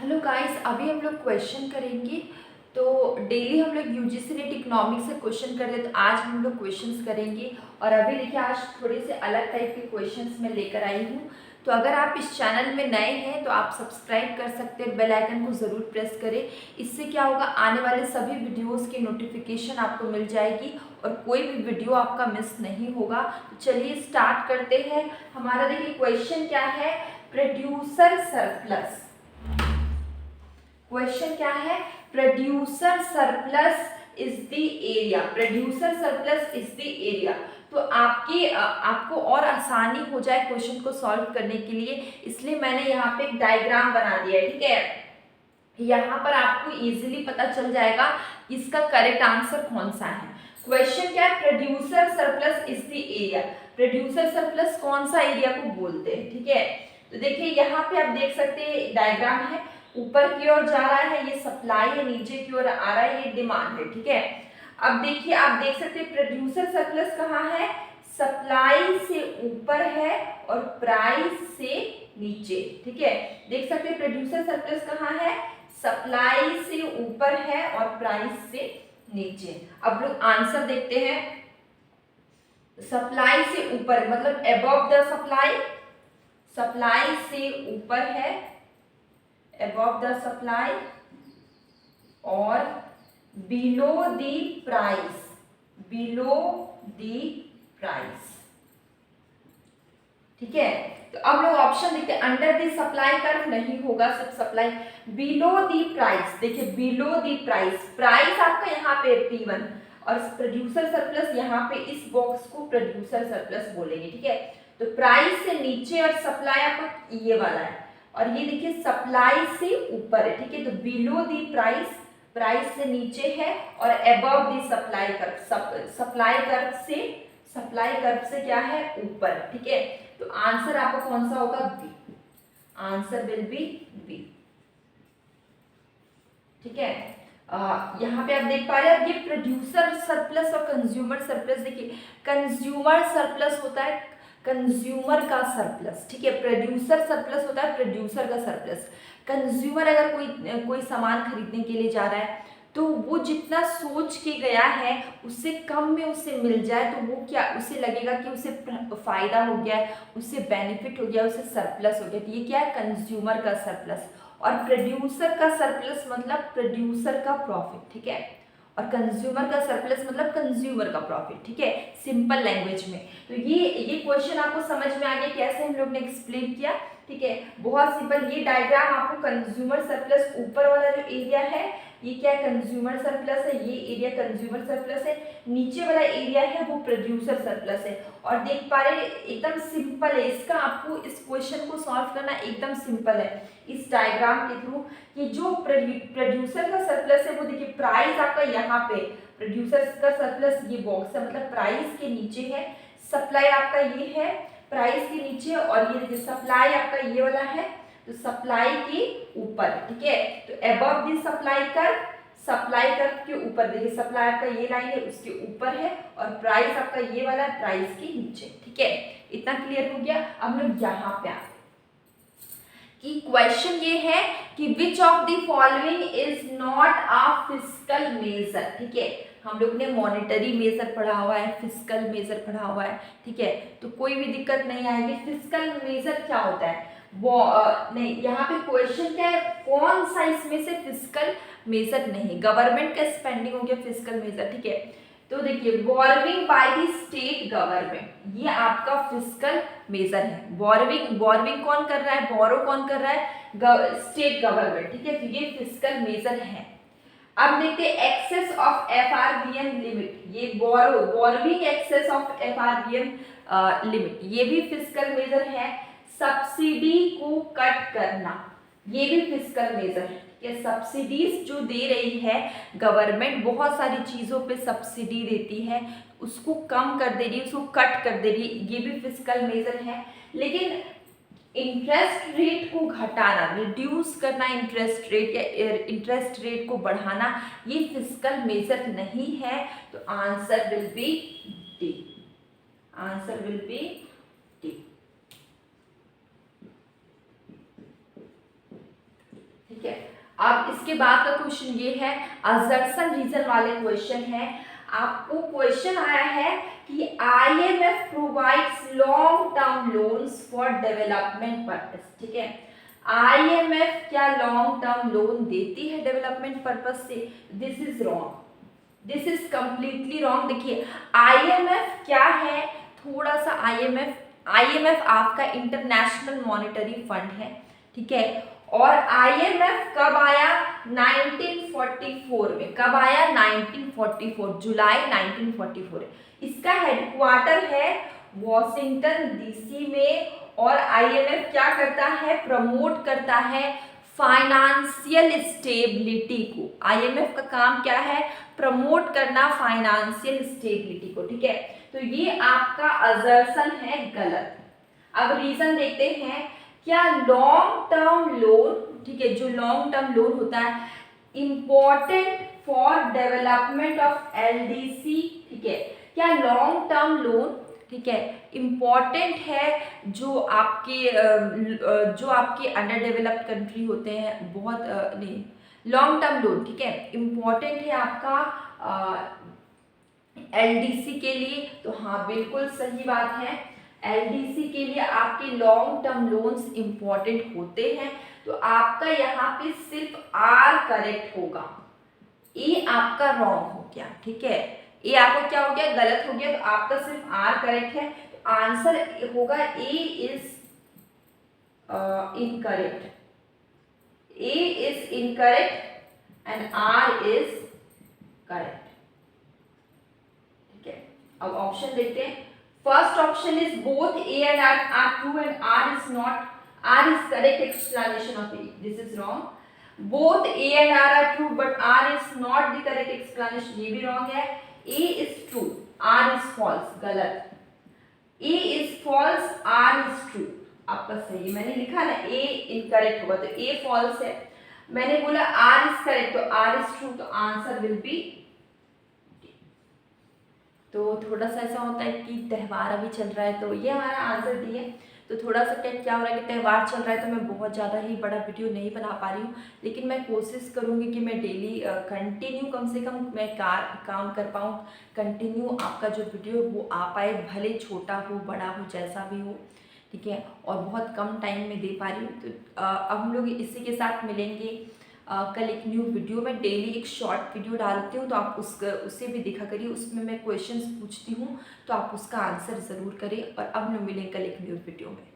Hello guys, अभी हम लोग क्वेश्चन करेंगे। तो डेली हम लोग यूजीसी नेट इकोनॉमिक्स से क्वेश्चन करते हैं, तो आज हम लोग क्वेश्चंस करेंगे। और अभी देखिए, आज थोड़े से अलग टाइप के क्वेश्चंस मैं लेकर आई हूँ। तो अगर आप इस चैनल में नए हैं तो आप सब्सक्राइब कर सकते हैं, बेल आइकन को ज़रूर प्रेस करें। इससे क्या होगा, आने वाले सभी वीडियोज़ की नोटिफिकेशन आपको मिल जाएगी और कोई भी वीडियो आपका मिस नहीं होगा। तो चलिए स्टार्ट करते हैं। हमारा देखिए क्वेश्चन क्या है, प्रोड्यूसर सरप्लस। क्वेश्चन क्या है, producer surplus is the area. Producer surplus is the area. तो आपको और आसानी हो जाए क्वेश्चन को सॉल्व करने के लिए, इसलिए मैंने यहाँ पे एक डायग्राम बना दिया है। ठीक है, यहाँ पर आपको इजीली पता चल जाएगा कि इसका करेक्ट आंसर कौन सा है। क्वेश्चन क्या है, producer surplus is the area. Producer surplus कौन सा एरिया को बोलते हैं। ठीक है, तो देखिए यहाँ पे आप देख सकते हैं डायग्राम है, ऊपर की ओर जा रहा है ये सप्लाई है, नीचे की ओर आ रहा है ये डिमांड है। ठीक है, अब देखिए आप देख सकते हैं प्रोड्यूसर सरप्लस कहाँ है, सप्लाई से ऊपर है और प्राइस से नीचे। ठीक है, देख सकते हैं प्रोड्यूसर सरप्लस कहाँ है, सप्लाई से ऊपर है और प्राइस से नीचे। अब लोग आंसर देखते हैं। सप्लाई से ऊपर मतलब अबव द सप्लाई, सप्लाई से ऊपर है, above the supply, और below the price, below the price। ठीक है, तो अब लोग ऑप्शन देखते हैं, अंडर दी सप्लाई कर्व नहीं होगा, सब सप्लाई। बिलो दी प्राइस, देखिए बिलो दी प्राइस, प्राइस आपका यहाँ पे P1 और प्रोड्यूसर सरप्लस यहाँ पे इस बॉक्स को प्रोड्यूसर सरप्लस बोलेंगे। ठीक है, तो प्राइस से नीचे और सप्लाई आपका ये वाला है, और ये देखिए सप्लाई से ऊपर है। ठीक है, तो बिलो दी प्राइस, प्राइस से नीचे है, और अबव दी सप्लाई कर्व, सप्लाई कर्व से क्या है, ऊपर। ठीक है, तो आंसर आपका कौन सा होगा, B. Answer will be B. ठीक है, यहाँ पे आप देख पा रहे हैं, ये प्रोड्यूसर सरप्लस और कंज्यूमर सरप्लस। देखिए कंज्यूमर सरप्लस होता है कंज्यूमर का सरप्लस। ठीक है, प्रोड्यूसर सरप्लस होता है प्रोड्यूसर का सरप्लस। कंज्यूमर अगर कोई सामान खरीदने के लिए जा रहा है, तो वो जितना सोच के गया है उससे कम में उसे मिल जाए, तो वो क्या, उसे लगेगा कि उसे फायदा हो गया है, उससे बेनिफिट हो गया, उसे सरप्लस हो गया। तो ये क्या है, कंज्यूमर का सरप्लस। और प्रोड्यूसर का सरप्लस मतलब प्रोड्यूसर का प्रॉफिट। ठीक है, और कंज्यूमर का सरप्लस मतलब कंज्यूमर का प्रॉफिट। ठीक है, सिंपल लैंग्वेज में। तो ये क्वेश्चन आपको समझ में आ गया कैसे हम लोग ने एक्सप्लेन किया। ठीक है, बहुत सिंपल। ये डायग्राम आपको कंज्यूमर सरप्लस, ऊपर वाला जो एरिया है ये क्या है, कंज्यूमर सरप्लस है, ये एरिया कंज्यूमर सरप्लस है, नीचे वाला एरिया है वो प्रोड्यूसर सरप्लस है। और देख पा रहे एकदम सिंपल है, इसका आपको इस क्वेश्चन को सॉल्व करना एकदम सिंपल है इस डायग्राम के थ्रू। कि जो प्रोड्यूसर का सरप्लस है वो देखिए प्राइस आपका यहाँ पे, प्रोड्यूसर का सरप्लस ये बॉक्स है, मतलब प्राइस के नीचे है, सप्लाई आपका ये है प्राइस के नीचे, और ये देखिए सप्लाई आपका ये वाला है, तो सप्लाई के ऊपर। ठीक है, तो अबव दी सप्लाई कर्व, सप्लाई कर्व के ऊपर, देखिए सप्लाई आपका ये लाइन है उसके ऊपर है, और प्राइस आपका ये वाला प्राइस के नीचे। ठीक है, इतना क्लियर हो गया। अब लोग यहाँ पे आते कि क्वेश्चन ये है कि which of the following is not a fiscal measure. ठीक है, हम लोग ने मॉनेटरी मेजर पढ़ा हुआ है, फिस्कल मेजर पढ़ा हुआ है। ठीक है, तो कोई भी दिक्कत नहीं आएगी। फिस्कल मेजर क्या होता है वो नहीं, यहाँ पे क्वेश्चन क्या है, कौन सा इसमें से फिस्कल मेजर नहीं, गवर्नमेंट का स्पेंडिंग हो गया फिस्कल मेजर। ठीक है, तो देखिए borrowing by the state government, ये आपका फिस्कल मेजर है। बोरोइंग कौन कर रहा है, बोरो कौन कर रहा है, स्टेट गवर्नमेंट। ठीक है, तो ये फिस्कल मेजर है। अब देखते हैं एक्सेस ऑफ FRBM लिमिट, ये borrowing excess of FRBM limit, ये भी फिस्कल मेजर है। सब्सिडी को कट करना, ये भी फिस्कल मेजर है। कि सब्सिडीज जो दे रही है गवर्नमेंट, बहुत सारी चीज़ों पे सब्सिडी देती है, उसको कम कर दे रही है, उसको कट कर दे रही है, ये भी फिस्कल मेजर है। लेकिन इंटरेस्ट रेट को घटाना, रिड्यूस करना इंटरेस्ट रेट, या इंटरेस्ट रेट को बढ़ाना, ये फिस्कल मेजर नहीं है। तो answer will B D. Answer will B D. ठीक है, अब इसके बाद का क्वेश्चन ये है, असर्शन रीजन वाले क्वेश्चन है। आपको क्वेश्चन आया है कि IMF provides long term loans for development purpose, ठीक है। IMF क्या लॉन्ग टर्म लोन देती है डेवलपमेंट पर्पस से? This is wrong, this is completely wrong. देखिए IMF क्या है, थोड़ा सा IMF आपका इंटरनेशनल मॉनेटरी फंड है, ठीक है। और IMF कब आया? 1944 में। कब आया? 1944, जुलाई 1944। इसका हेडक्वार्टर है वॉशिंगटन DC में। और IMF क्या करता है? प्रमोट करता है फाइनेंशियल स्टेबिलिटी को। IMF का काम क्या है? प्रमोट करना फाइनेंशियल स्टेबिलिटी को, ठीक है। तो ये आपका असर्शन है गलत। अब रीजन देखते हैं। क्या लॉन्ग टर्म लोन, ठीक है, जो लॉन्ग टर्म लोन होता है important for development of LDC, ठीक है, क्या लॉन्ग टर्म लोन, ठीक है, इम्पॉर्टेंट है जो आपके अंडर डेवलप्ड कंट्री होते हैं, बहुत नहीं, लॉन्ग टर्म लोन, ठीक है, इम्पॉर्टेंट है आपका LDC के लिए? तो हाँ बिल्कुल सही बात है, LDC के लिए आपके लॉन्ग टर्म लोन्स इम्पॉर्टेंट होते हैं। तो आपका यहाँ पे सिर्फ R करेक्ट होगा, ए आपका रॉन्ग हो गया, ठीक है, ए आपको क्या हो गया? गलत हो गया। तो आपका सिर्फ R करेक्ट है। तो आंसर होगा A is incorrect, A is incorrect and R is correct, ठीक है। अब ऑप्शन देखते हैं। First option is both A and R are true and R is not, R is correct explanation of A. This is wrong. Both A and R are true but R is not the correct explanation. ये भी wrong है। A is true, R is false, गलत। A is false, R is true, आपका सही। मैंने लिखा ना A incorrect होगा, तो A false है। मैंने बोला R is correct, तो R is true, तो आंसर will be। तो थोड़ा सा ऐसा होता है कि त्यौहार अभी चल रहा है, तो ये हमारा आंसर दिए। तो थोड़ा सा क्या हो रहा है कि त्यौहार चल रहा है, तो मैं बहुत ज़्यादा ही बड़ा वीडियो नहीं बना पा रही हूँ, लेकिन मैं कोशिश करूँगी कि मैं डेली कंटिन्यू कम से कम मैं काम कर पाऊँ, कंटिन्यू आपका जो वीडियो वो आ पाए, भले छोटा हो बड़ा हो जैसा भी हो, ठीक है। और बहुत कम टाइम में दे पा रही हूँ। तो अब हम लोग इसी के साथ मिलेंगे कल एक न्यू वीडियो में। डेली एक शॉर्ट वीडियो डालती हूँ, तो आप उससे भी देखा करिए, उसमें मैं क्वेश्चंस पूछती हूँ, तो आप उसका आंसर ज़रूर करें। और अब हम मिलेंगे कल एक न्यू वीडियो में।